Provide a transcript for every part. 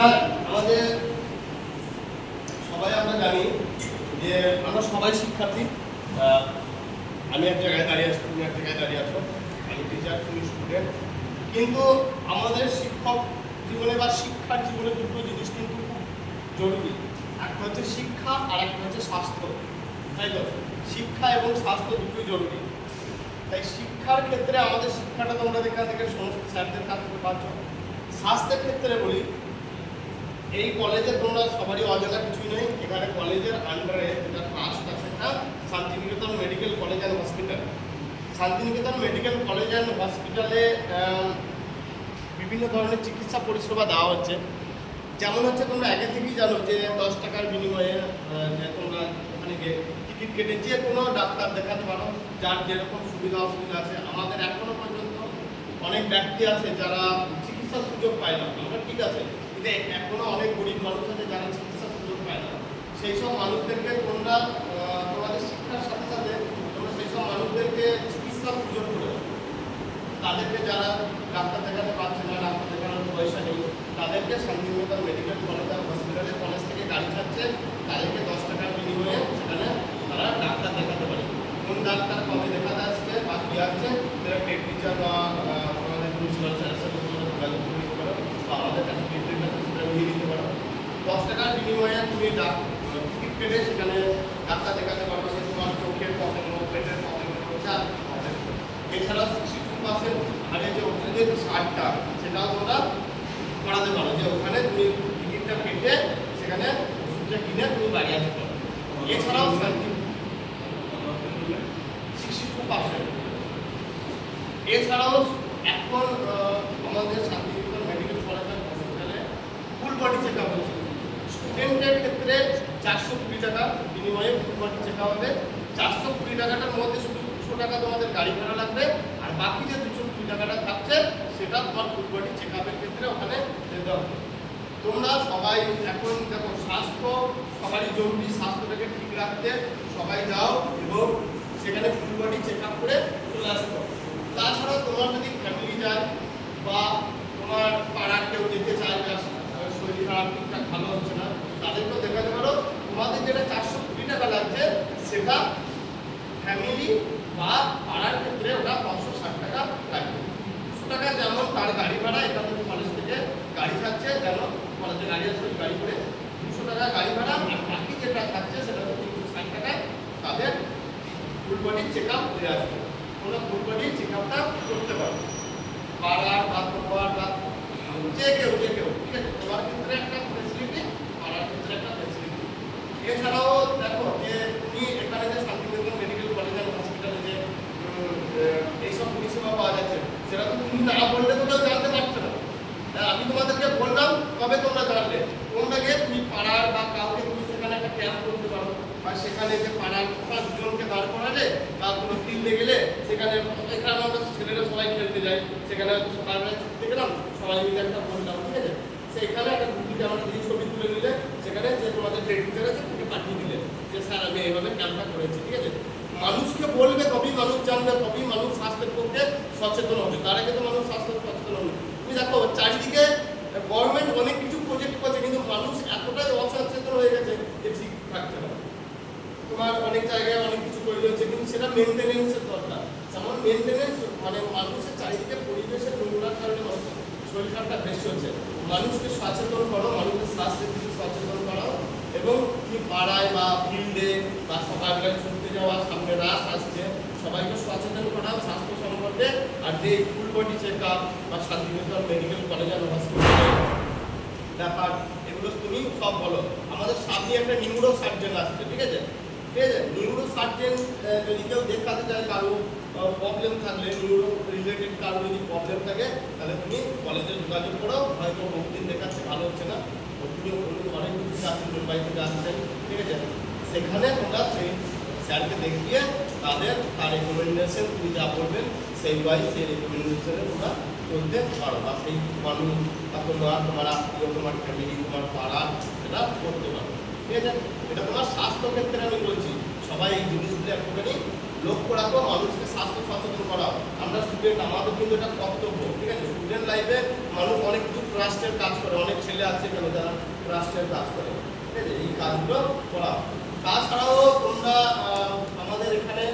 এটা আমাদের সবাই আমরা জানি যে আমরা সবাই শিক্ষার্থী। আমি এক জায়গায় দাঁড়িয়ে আছি, তুমি এক জায়গায় দাঁড়িয়ে আছো, আমি টিচার, তুমি স্টুডেন্ট। কিন্তু আমাদের শিক্ষক জীবনে বা শিক্ষার জীবনে দুটো জিনিস কিন্তু খুব জরুরি। একটা হচ্ছে শিক্ষা আর একটা হচ্ছে স্বাস্থ্য, তাই তো? শিক্ষা এবং স্বাস্থ্য দুটোই জরুরি। তাই শিক্ষার ক্ষেত্রে আমাদের শিক্ষাটা তোমরা এখান থেকে সমস্ত স্যারদের কাছ থেকে পাচ্ছ। স্বাস্থ্যের ক্ষেত্রে বলি, এই কলেজে তোমরা সবারই অজানা কিছুই নেই। এখানে কলেজের আন্ডারে যেটা ট্রাস্ট আছে, হ্যাঁ, Santiniketan medical college and hospital. Santiniketan medical college and হসপিটালে বিভিন্ন ধরনের চিকিৎসা পরিষেবা দেওয়া হচ্ছে। যেমন হচ্ছে, তোমরা আগে থেকেই জানো যে 10 টাকার বিনিময়ে যে তোমরা ওখানে গিয়ে টিকিট কেটে যে কোনো ডাক্তার দেখাতে পারো, যার যেরকম সুবিধা অসুবিধা আছে। আমাদের এখনো পর্যন্ত অনেক ব্যক্তি আছে যারা চিকিৎসার সুযোগ পায় না। আমরা ঠিক আছে, কিন্তু এখনো অনেক গরিব মানুষ আছে যারা চিকিৎসার সুযোগ পায় না। সেই সব মানুষদেরকে তোমরা তোমাদের শিক্ষার সাথে সাথে তোমরা সেই সব মানুষদেরকে চিকিৎসার সুযোগ করে দাও। তাদেরকে যারা ডাক্তার দেখাতে পারছে না, ডাক্তার দেখানোর পয়সা নেই, তাদেরকে শান্তিনিকেতন মেডিকেল কলেজ আর হসপিটালের কলেজ থেকে গাড়ি ছাড়ছে, তাদেরকে 10 টাকার বিনিময়ে সেখানে তারা ডাক্তার দেখাতে পারে। কোন ডাক্তার কবে দেখাতে আসছে বা কী আসছে, তারা টেক টিচার বা আমাদের প্রিন্সিপাল স্যারের সাথে তোমরা যোগাযোগ করে নিতে পারো, বা আমাদের কাছে ট্রিটমেন্ট আছে সেটা নিয়ে নিতে পারো। 10 টাকার বিনিময়ে তুমি টিকিট কেটে সেখানে ডাক্তার দেখাতে পারো। সে তোমার চোখের প্রবলেম হোক, পেটের প্রবলেম হোক, যা প্রবলেম হোক। এছাড়াও 62% হারে যে ওষুধের ছাড়টা, সেটাও তোমরা করাতে পারো, যে ওখানে তুমি টিকিটটা কেটে সেখানে ওষুধটা কিনে তুমি বাড়ি আসতে পারো। এছাড়াও 62%। এছাড়াও এখন আমাদের শান্তিনিকেতন মেডিকেল কলেজ অ্যান্ড হসপিটালে ফুল বডি চেক আপ হচ্ছে। স্টুডেন্টের ক্ষেত্রে 420 টাকা বিনিময়ে ফুল বডি চেক আপ হবে। 420 টাকাটার মধ্যে শুধু 200 টাকা তোমাদের গাড়ি ভাড়া লাগবে, আর বাকি যে 220 টাকাটা থাকছে সেটা তোমার ফুল বডি চেক আপের ক্ষেত্রে ওখানে দিতে হবে। তোমরা সবাই এখন দেখো, স্বাস্থ্য সবারই জরুরি। স্বাস্থ্যটাকে ঠিক রাখতে সবাই যাও এবং সেখানে ফুল বডি চেক আপ করে চলে আসতে হবে। তাছাড়াও তোমার যদি ফ্যামিলি যায় বা তোমার পাড়ার কেউ যেতে চায়, শরীর খারাপ, ঠিকঠাক ভালো হচ্ছে না, তাদেরকেও দেখাতে পারো। তোমাদের যেটা 420 টাকা লাগছে সেটা ফ্যামিলি বা পাড়ার ক্ষেত্রে ওটা 560 টাকা লাগবে। 200 টাকা যেমন তার গাড়ি ভাড়া, এখান থেকে কলেজ থেকে গাড়ি থাকছে, যেন কলেজে গাড়ি আসবে গাড়ি করে 200 টাকা গাড়ি ভাড়া, আর বাকি যেটা থাকছে সেটা হচ্ছে 360 টাকায় তাদের ফুল বডি চেক আপ হয়ে আসবে। তোমরা ফুল বডি চেক আপটা করতে পারো, পাড়ার বা তোমার বা যে কেউ, ঠিক আছে? তোমার ক্ষেত্রে একটা ফেসিলিটি, পাড়ার ক্ষেত্রে একটা ফেসিলিটি। এছাড়াও দেখো যে তুমি এখানে যে শান্তিনিকেতন মেডিকেল কলেজ অ্যান্ড হসপিটালে যে এইসব পরিষেবা পাওয়া যাচ্ছে, সেটা তো তুমি না বললে তো কেউ জানতে পারছো না। আমি তোমাদেরকে বললাম, তবে তোমরা জানলে। তোমরা গিয়ে তুমি পাড়ার বা কাউকে তুমি সেখানে একটা ক্যাম্প করতে পারো, বা সেখানে যে পাড়ার 5 জনকে দাঁড় করালে বা কোনো ফিল্ডে গেলে, সেখানে এখানে আমরা ছেলেরা সবাই খেলতে যাই, সেখানে সকালবেলা ছুটতে গেলাম, সবাই মিলে একটা বললাম, ঠিক আছে? সেখানে একটা গ্রুপে আমরা যদি ছবি তুলে নিলে, সেখানে যে তোমাদের ট্রেড টিচার আছে তুমি পাঠিয়ে দিলে যে স্যার আমি এইভাবে ক্যাম্পটা করেছি, ঠিক আছে? মানুষকে বলবে, তবেই মানুষ জানবে, তবেই মানুষ স্বাস্থ্যের পক্ষে সচেতন হবে। তার আগে তো মানুষ স্বাস্থ্য সচেতন হবে। তুমি দেখো চারিদিকে গভর্নমেন্ট অনেক কিছু প্রজেক্ট করছে, কিন্তু মানুষ এতটাই অসচেতন হয়ে গেছে যে ঠিক থাকছে না। তোমার অনেক জায়গায় অনেক কিছু তৈরি হচ্ছে, কিন্তু সেটা মেনটেনেন্সের দরকার। যেমন মেনটেনেন্স মানে মানুষের চারিদিকে পরিবেশের নোংরার কারণে শরীর খারাপটা বেশি হচ্ছে। মানুষকে সচেতন করো, মানুষের স্বাস্থ্যের দিকে সচেতন করো, এবং তুমি পাড়ায় বা ফিল্ডে বা সকালবেলায় ছুটতে যাওয়া, সামনে রাত আসছে, সবাইকে সচেতন করাও স্বাস্থ্য সম্পর্কে। আর যে ফুল বডি চেক আপ বা শান্তিনিকেতন মেডিকেল কলেজ অ্যান্ড হসপিটালের ব্যাপার, এগুলো তুমি সব বলো। আমাদের সামনে একটা নিউরো সার্জন আসছে, ঠিক আছে? ঠিক আছে, নিউরো সার্জন যদি কেউ দেখাতে চায়, কারো প্রবলেম থাকলে, নিউরো রিলেটেড কারো যদি প্রবলেম থাকে, তাহলে তুমি কলেজে যোগাযোগ করো। হয়তো বহুদিন দেখাচ্ছে, ভালো হচ্ছে না, তুমি অনেক কিছু আসছেন, মুম্বাই থেকে আসছেন, ঠিক আছে? সেখানে তোমরা সেই স্যারকে দেখিয়ে তার রেকমেন্ডেশন তুমি যা বলবেন সেই ওয়াইজ সেই রেকমেন্ডেশনে তোমরা চলতে পারো, বা সেই মানুষ বা তোমার আত্মীয়, তোমার ফ্যামিলি, তোমার পাড়া, সেটা করতে পারো, ঠিক আছে? এটা তোমার স্বাস্থ্য ক্ষেত্রে আমি বলছি। সবাই এই জিনিসগুলো একটুখানি লক্ষ্য রাখো মানুষকে স্বাস্থ্য সচেতন করা। আমরা স্টুডেন্ট, আমাদের কিন্তু এটা কর্তব্য, ঠিক আছে? স্টুডেন্ট লাইফে মানুষ অনেক কিছু ট্রাস্টের কাজ করে, অনেক ছেলে আছে কেন যারা ট্রাস্টের কাজ করে, ঠিক আছে? এই কাজগুলো করা। তাছাড়াও তোমরা আমাদের এখানে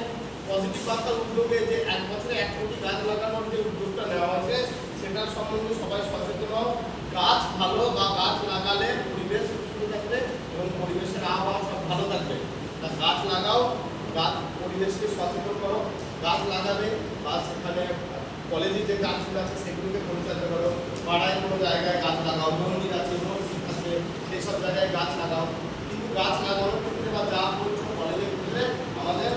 পজিটিভ বার্তার উদ্যোগে যে 1 বছরে 1 কোটি গাছ লাগানোর যে উদ্যোগটা নেওয়া হয়েছে সেটার সম্বন্ধে সবাই সচেতন হও। গাছ ভালো বা গাছ লাগালে পরিবেশ সুস্থ থাকবে এবং পরিবেশের আবহাওয়া সব ভালো থাকবে। তা গাছ লাগাও, গাছ পরিবেশকে সচেতন করো, গাছ লাগাবে বা সেখানে কলেজে যে গাছগুলো আছে সেগুলোকে পরিচর্যা করো, পাড়ায় কোনো জায়গায় গাছ লাগাও, মন্দির আছে মসজিদ আছে সেসব জায়গায় গাছ লাগাও। কিন্তু গাছ লাগানোর ক্ষেত্রে বা যা করছো কলেজের ক্ষেত্রে আমাদের